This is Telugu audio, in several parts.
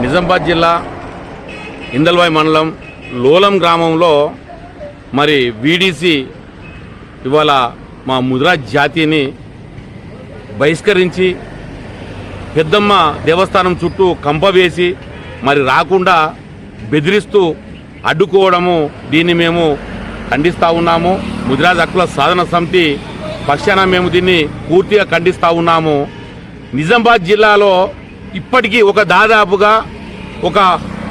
నిజామాబాద్ జిల్లా ఇందల్వాయి మండలం లోలం గ్రామంలో మరి వీడీసీ ఇవాళ మా ముద్రాజ్ జాతిని బహిష్కరించి పెద్దమ్మ దేవస్థానం చుట్టూ కంప వేసి మరి రాకుండా బెదిరిస్తూ అడ్డుకోవడము, దీన్ని మేము ఖండిస్తూ ఉన్నాము. ముద్రాజ్ హక్కుల సాధన సమితి పక్షాన మేము దీన్ని పూర్తిగా ఖండిస్తూ ఉన్నాము. నిజామాబాద్ జిల్లాలో ఇప్పటికీ దాదాపుగా ఒక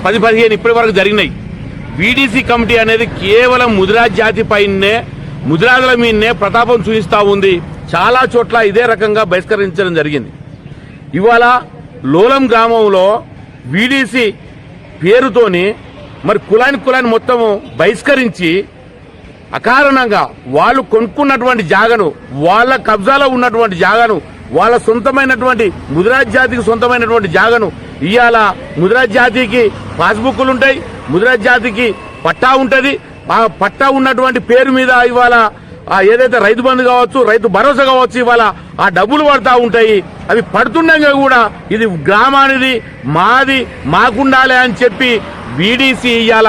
10-15 ఇప్పటి వరకు జరిగినాయి. వీడీసీ కమిటీ అనేది కేవలం ముద్రాజ్ జాతి పైనే, ముద్రాజుల మీదనే ప్రతాపం చూపిస్తూ ఉంది. చాలా చోట్ల ఇదే రకంగా బహిష్కరించడం జరిగింది. ఇవాళ లోలం గ్రామంలో వీడీసీ పేరుతోని మరి కులాన్ని మొత్తము బహిష్కరించి అకారణంగా వాళ్ళు కొనుక్కున్నటువంటి జాగను, వాళ్ళ కబ్జాలో ఉన్నటువంటి జాగను, వాళ్ళ సొంతమైనటువంటి ముద్రాజ్ జాతికి సొంతమైనటువంటి జాగను ఇవాళ ముద్రాజ్ జాతికి పాస్బుక్లు ఉంటాయి, ముద్రాజ్ జాతికి పట్టా ఉంటుంది. ఆ పట్టా ఉన్నటువంటి పేరు మీద ఇవాళ ఏదైతే రైతు బంధు కావచ్చు, రైతు భరోసా కావచ్చు, ఇవాళ ఆ డబ్బులు పడతా ఉంటాయి. అవి పడుతుండగా కూడా ఇది గ్రామానిది, మాది, మాకుండాలి అని చెప్పి వీడీసీ ఇవాళ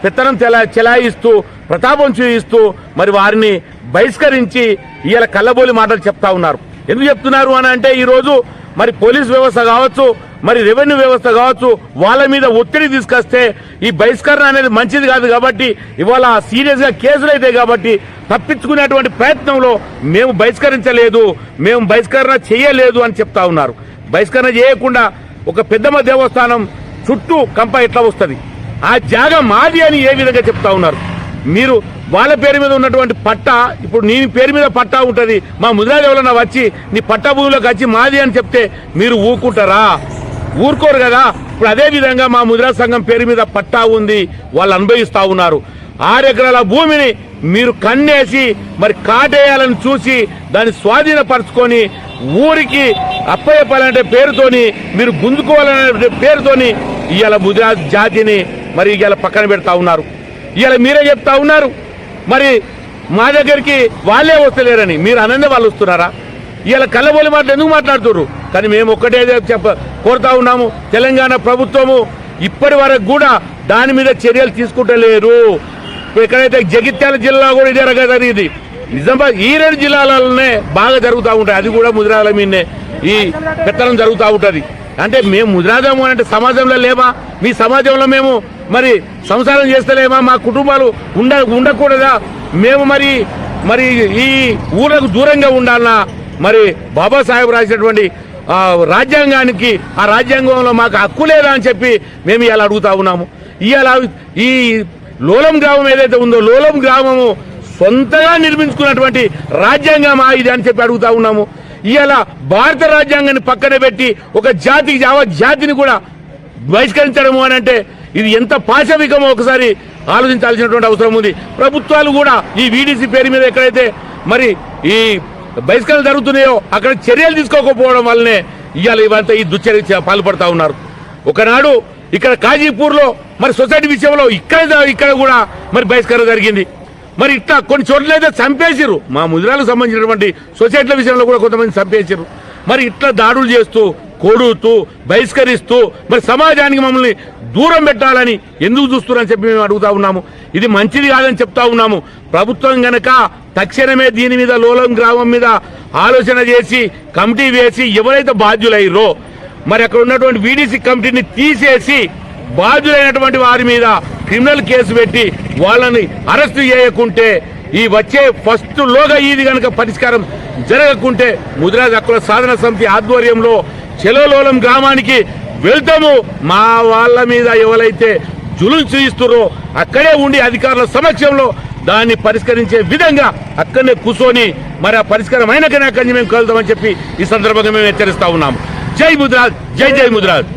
పెత్తనం చెలాయిస్తూ ప్రతాపం చూపిస్తూ మరి వారిని బహిష్కరించి ఇవాళ కళ్ళబోలి మాటలు చెప్తా ఉన్నారు. ఎందుకు చెప్తున్నారు అని అంటే ఈరోజు మరి పోలీస్ వ్యవస్థ కావచ్చు, మరి రెవెన్యూ వ్యవస్థ కావచ్చు, వాళ్ళ మీద ఒత్తిడి తీసుకొస్తే ఈ బహిష్కరణ అనేది మంచిది కాదు కాబట్టి ఇవాళ సీరియస్ గా కేసులు అయితే కాబట్టి తప్పించుకునేటువంటి ప్రయత్నంలో మేము బహిష్కరించలేదు, మేము బహిష్కరణ చేయలేదు అని చెప్తా ఉన్నారు. బహిష్కరణ చేయకుండా ఒక పెద్దమ్మ దేవస్థానం చుట్టూ కంప ఎట్లా వస్తుంది, ఆ జాగా మాది అని ఏ విధంగా చెప్తా ఉన్నారు. మీరు వాళ్ళ పేరు మీద ఉన్నటువంటి పట్టా, ఇప్పుడు నీ పేరు మీద పట్టా ఉంటుంది, మా ముద్రాజ్ ఎవరన్నా వచ్చి నీ పట్టా భూమిలోకి వచ్చి మాది అని చెప్తే మీరు ఊరుకుంటారా? ఊరుకోరు కదా. ఇప్పుడు అదే విధంగా మా ముద్రాజ్ సంఘం పేరు మీద పట్టా ఉంది, వాళ్ళు అనుభవిస్తా ఉన్నారు. 6 ఎకరాల భూమిని మీరు కన్నేసి మరి కాటేయాలని చూసి దాన్ని స్వాధీనపరచుకొని ఊరికి అప్పయ్యపాలంటే పేరుతోని మీరు గుంజుకోవాలనే పేరుతోని ఇవాళ ముద్రాజ్ జాతిని మరి ఇవాళ పక్కన పెడతా ఉన్నారు. ఇవాళ మీరే చెప్తా ఉన్నారు మరి మా దగ్గరికి వాళ్ళే వస్తలేరని. మీరు అనందే వాళ్ళు వస్తున్నారా? ఇవాళ కళ్ళబోలి మాటలు ఎందుకు మాట్లాడుతున్నారు? కానీ మేము ఒక్కటే కోరుతా ఉన్నాము, తెలంగాణ ప్రభుత్వము ఇప్పటి వరకు కూడా దాని మీద చర్యలు తీసుకుంటలేరు. ఎక్కడైతే జగిత్యాల జిల్లా కూడా ఇదే రకంగా జరిగింది. నిజామాబాద్ ఈ 2 జిల్లాలలోనే బాగా జరుగుతూ ఉంటాయి. అది కూడా ముద్రాల మీదనే ఈ పెత్తనం జరుగుతూ ఉంటుంది. అంటే మేము ముద్రాజము అంటే సమాజంలో లేమా? మీ సమాజంలో మేము మరి సంసారం చేస్తలేమా? మా కుటుంబాలు ఉండకూడదా? మేము మరి ఈ ఊళ్ళకు దూరంగా ఉండాలన్నా? మరి బాబాసాహెబ్ రాసినటువంటి రాజ్యాంగానికి, ఆ రాజ్యాంగంలో మాకు హక్కు లేదా అని చెప్పి మేము ఇలా అడుగుతా ఉన్నాము. ఇవాళ ఈ లోలం గ్రామం ఏదైతే ఉందో, లోలం గ్రామము సొంతగా నిర్మించుకున్నటువంటి రాజ్యాంగమా ఇది అని చెప్పి అడుగుతా ఉన్నాము. ఇవాళ భారత రాజ్యాంగాన్ని పక్కన పెట్టి ఒక జాతిని కూడా బహిష్కరించడము అని అంటే ఇది ఎంత పాశవికమో ఒకసారి ఆలోచించాల్సినటువంటి అవసరం ఉంది. ప్రభుత్వాలు కూడా ఈ వీడీసీ పేరు మీద ఎక్కడైతే మరి ఈ బహిష్కరణ జరుగుతున్నాయో అక్కడ చర్యలు తీసుకోకపోవడం వల్లనే ఇవాళ ఇవంతా ఈ దుశ్చర్య పాల్పడతా ఉన్నారు. ఒకనాడు ఇక్కడ కాజీపూర్లో మరి సొసైటీ విషయంలో ఇక్కడ కూడా మరి బహిష్కరణ జరిగింది. మరి ఇట్లా కొన్ని చోట్ల అయితే చంపేసిరు. మా ముద్రాలకు సంబంధించినటువంటి సొసైటీల విషయంలో కూడా కొంతమంది చంపేసిరు. మరి ఇట్లా దాడులు చేస్తూ, కొడుతూ, బహిష్కరిస్తూ మరి సమాజానికి మమ్మల్ని దూరం పెట్టాలని ఎందుకు చూస్తున్నారని చెప్పి మేము అడుగుతా ఉన్నాము. ఇది మంచిది కాదని చెప్తా ఉన్నాము. ప్రభుత్వం గనక తక్షణమే దీని మీద లోలం గ్రామం మీద ఆలోచన చేసి కమిటీ వేసి ఎవరైతే బాధ్యులయ్యారో మరి అక్కడ ఉన్నటువంటి వీడీసీ కమిటీని తీసేసి బాధ్యులైనటువంటి వారి మీద క్రిమినల్ కేసు పెట్టి వాళ్ళని అరెస్టు చేయకుంటే ఈ వచ్చే ఫస్ట్ లోగా ఇది కనుక పరిష్కారం జరగకుంటే ముద్రాజ్ హక్కుల సాధన సమితి ఆధ్వర్యంలో చెలోలోలం గ్రామానికి వెళ్తాము. మా వాళ్ళ మీద ఎవరైతే జులుం చూయిస్తున్నారో అక్కడే ఉండి అధికారుల సమక్షంలో దాన్ని పరిష్కరించే విధంగా అక్కడనే కూర్చొని మరి ఆ పరిష్కారం అయినాకనే అక్కడి నుంచి మేము కలుద్దామని చెప్పి ఈ సందర్భంగా మేము హెచ్చరిస్తా ఉన్నాము. జై ముద్రాజ్, జై జై ముద్రాజ్.